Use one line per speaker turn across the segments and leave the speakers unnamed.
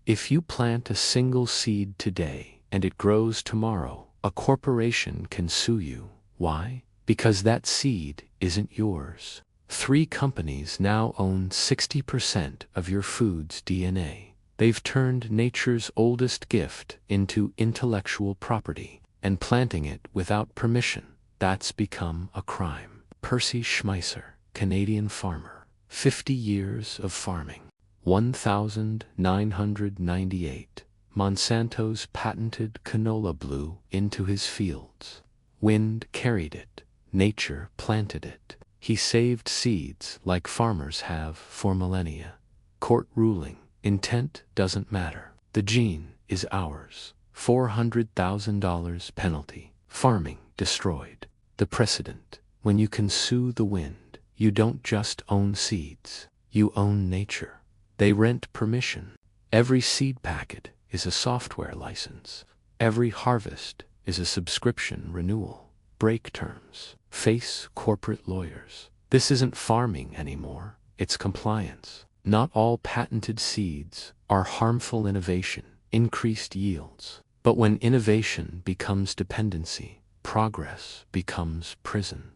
If you plant a single seed today and it grows tomorrow, a corporation can sue you. Why? Because that seed isn't yours. 3 companies now own 60% of your food's DNA. They've turned nature's oldest gift into intellectual property, and planting it without permission, that's become a crime. Percy Schmeisser, Canadian farmer. 50 years of farming. 1998. Monsanto's patented canola blew into his fields. Wind carried it. Nature planted it. He saved seeds like farmers have for millennia. Court ruling. Intent doesn't matter. The gene is ours. $400,000 penalty. Farming destroyed. The precedent. When you can sue the wind, you don't just own seeds. You own nature. They rent permission. Every seed packet is a software license. Every harvest is a subscription renewal. Break terms. Face corporate lawyers. This isn't farming anymore. It's compliance. Not all patented seeds are harmful innovation, increased yields. But when innovation becomes dependency, progress becomes prison.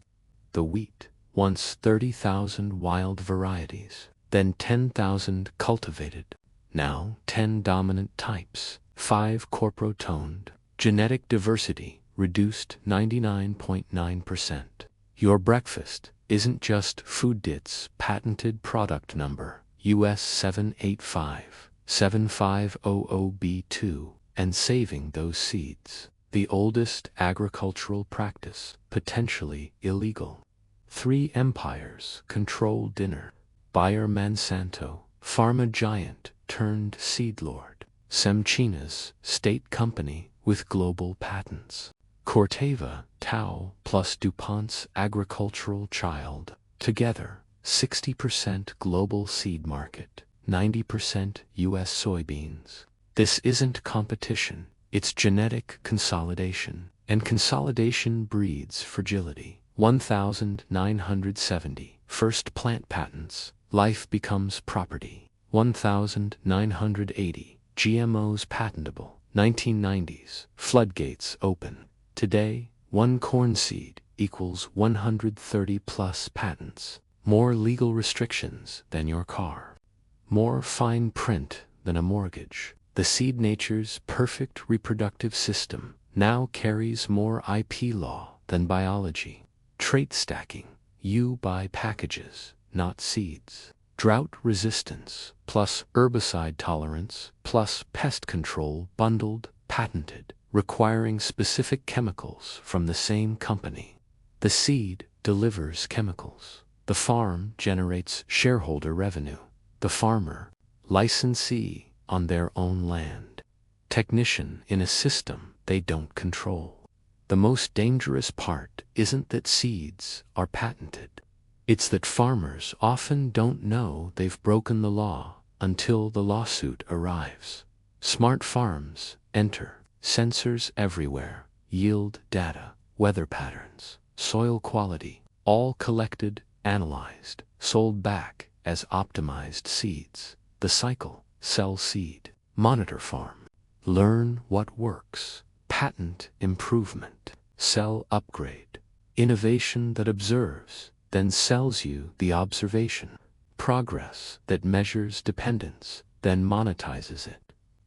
The wheat, once 30,000 wild varieties, then 10,000 cultivated, now 10 dominant types, 5 corporotoned, genetic diversity reduced 99.9%. Your breakfast isn't just Foodit's patented product number, US 785-7500B2, and saving those seeds. The oldest agricultural practice, potentially illegal. 3 empires control dinner. Bayer Monsanto, pharma giant turned seed lord. Semchina's state company with global patents. Corteva, Tao plus DuPont's agricultural child. Together, 60% global seed market, 90% US soybeans. This isn't competition, it's genetic consolidation, and consolidation breeds fragility. 1970, first plant patents, life becomes property. 1980, GMOs patentable. 1990s, floodgates open. Today, 1 corn seed equals 130 plus patents. More legal restrictions than your car. More fine print than a mortgage. The seed nature's perfect reproductive system now carries more IP law than biology. Trait stacking. You buy packages, not seeds. Drought resistance plus herbicide tolerance plus pest control bundled, patented, requiring specific chemicals from the same company. The seed delivers chemicals. The farm generates shareholder revenue. The farmer, licensee on their own land. Technician in a system they don't control. The most dangerous part isn't that seeds are patented. It's that farmers often don't know they've broken the law until the lawsuit arrives. Smart farms enter. Sensors everywhere. Yield data, weather patterns, soil quality, all collected, analyzed, sold back as optimized seeds. The cycle. Sell seed. Monitor farm. Learn what works. Patent improvement. Sell upgrade. Innovation that observes, then sells you the observation. Progress that measures dependence, then monetizes it.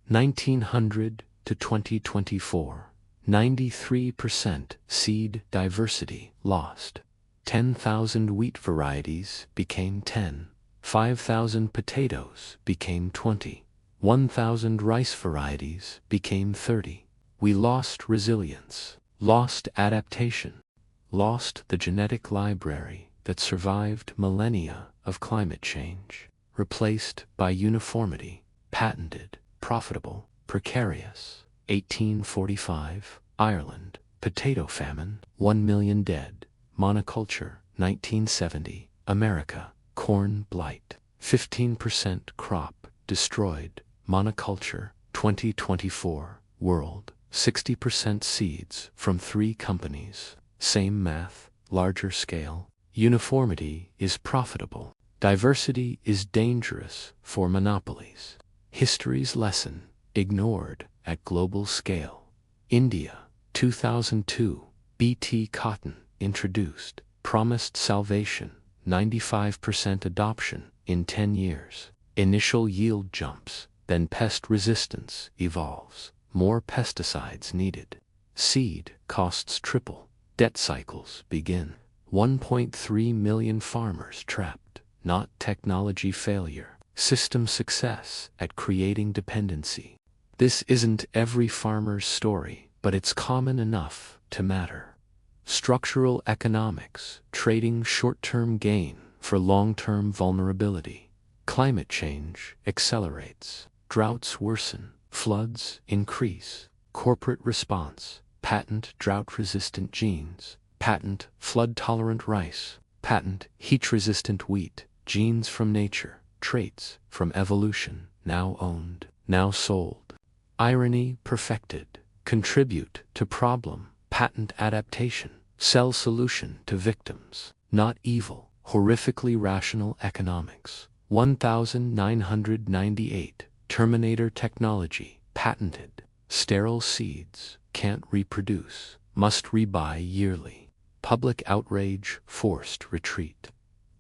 1900 to 2024, 93% seed diversity lost. 10,000 wheat varieties became 10. 5,000 potatoes became 20. 1,000 rice varieties became 30. We lost resilience, lost adaptation, lost the genetic library that survived millennia of climate change, replaced by uniformity, patented, profitable, precarious. 1845, Ireland, potato famine, 1 million dead. Monoculture, 1970, America, corn blight, 15% crop destroyed. Monoculture, 2024, world, 60% seeds from 3 companies. Same math, larger scale. Uniformity is profitable. Diversity is dangerous for monopolies. History's lesson, ignored at global scale. India, 2002, Bt cotton, introduced, promised salvation, 95% adoption in 10 years. Initial yield jumps, then pest resistance evolves, more pesticides needed. Seed costs triple, debt cycles begin. 1.3 million farmers trapped, not technology failure, system success at creating dependency. This isn't every farmer's story, but it's common enough to matter. Structural economics, trading short-term gain for long-term vulnerability. Climate change accelerates, droughts worsen, floods increase. Corporate response, patent drought-resistant genes, patent flood-tolerant rice, patent heat-resistant wheat, genes from nature, traits from evolution, now owned, now sold. Irony perfected, contribute to problem, patent adaptation, sell solution to victims, not evil, horrifically rational economics. 1998, Terminator technology, patented, sterile seeds, can't reproduce, must rebuy yearly. Public outrage, forced retreat.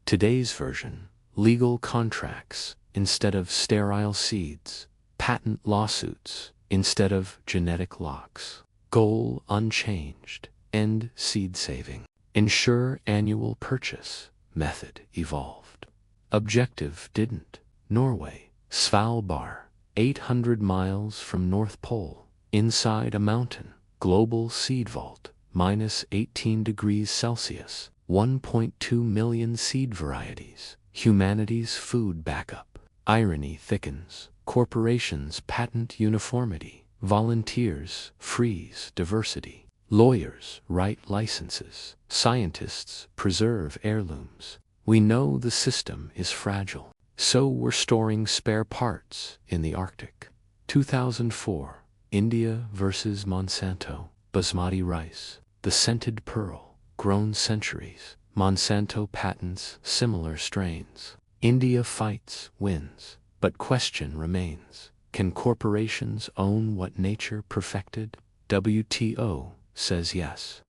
Today's version, legal contracts instead of sterile seeds, patent lawsuits instead of genetic locks. Goal unchanged, end seed saving. Ensure annual purchase, method evolved. Objective didn't. Norway, Svalbard, 800 miles from North Pole, inside a mountain, global seed vault, minus 18 degrees Celsius, 1.2 million seed varieties, humanity's food backup. Irony thickens, corporations patent uniformity, volunteers freeze diversity, lawyers write licenses, scientists preserve heirlooms. We know the system is fragile, so we're storing spare parts in the Arctic. 2004, India versus Monsanto, basmati rice, the scented pearl, grown centuries. Monsanto patents similar strains. India fights, wins, but question remains. Can corporations own what nature perfected? WTO says yes.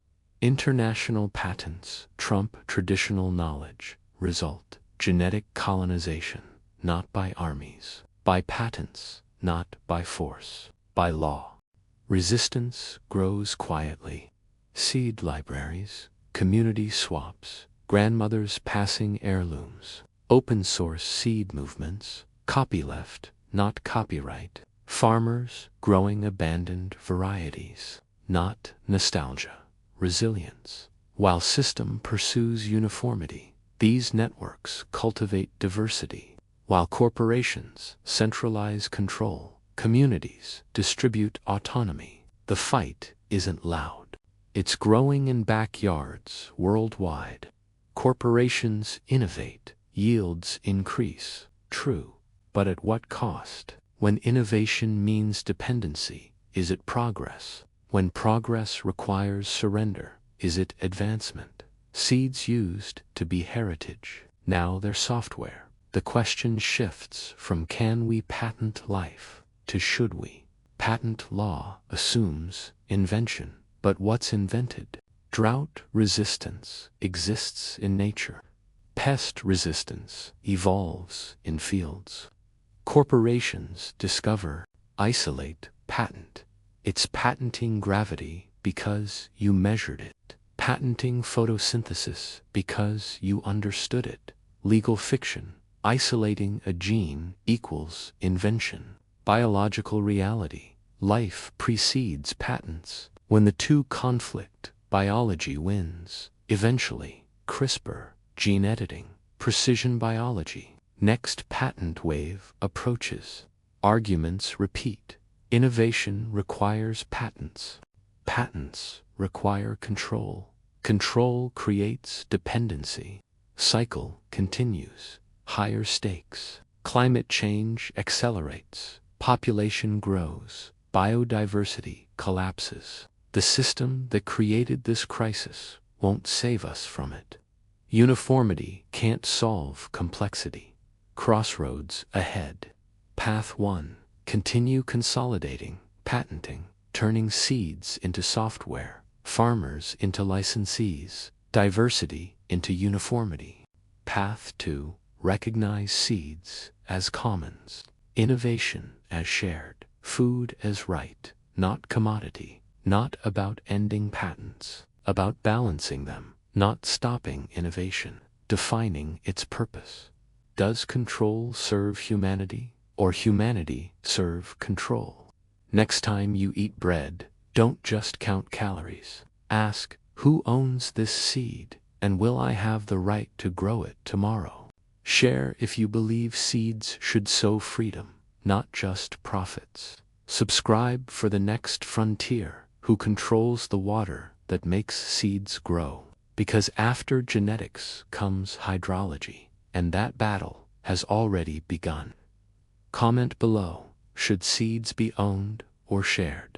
International patents trump traditional knowledge. Result, genetic colonization, not by armies, by patents, not by force, by law. Resistance grows quietly. Seed libraries, community swaps, grandmothers passing heirlooms, open source seed movements, copyleft, not copyright, farmers growing abandoned varieties, not nostalgia, resilience. While system pursues uniformity, these networks cultivate diversity. While corporations centralize control, communities distribute autonomy. The fight isn't loud. It's growing in backyards worldwide. Corporations innovate, yields increase, true, but at what cost? When innovation means dependency, is it progress? When progress requires surrender, is it advancement? Seeds used to be heritage, now they're software. The question shifts from can we patent life to should we? Patent law assumes invention, but what's invented? Drought resistance exists in nature. Pest resistance evolves in fields. Corporations discover, isolate, patent. It's patenting gravity because you measured it. Patenting photosynthesis because you understood it. Legal fiction, isolating a gene equals invention. Biological reality, life precedes patents. When the two conflict, biology wins. Eventually, CRISPR, gene editing, precision biology. Next patent wave approaches. Arguments repeat. Innovation requires patents. Patents require control. Control creates dependency. Cycle continues. Higher stakes. Climate change accelerates. Population grows. Biodiversity collapses. The system that created this crisis won't save us from it. Uniformity can't solve complexity. Crossroads ahead. Path 1. Continue consolidating, patenting, turning seeds into software, farmers into licensees, diversity into uniformity. Path 2. Recognize seeds as commons, innovation as shared, food as right, not commodity, not about ending patents, about balancing them, not stopping innovation, defining its purpose. Does control serve humanity, or humanity serve control? Next time you eat bread, don't just count calories. Ask, who owns this seed, and will I have the right to grow it tomorrow? Share if you believe seeds should sow freedom, not just profits. Subscribe for the next frontier, who controls the water that makes seeds grow. Because after genetics comes hydrology, and that battle has already begun. Comment below, should seeds be owned or shared?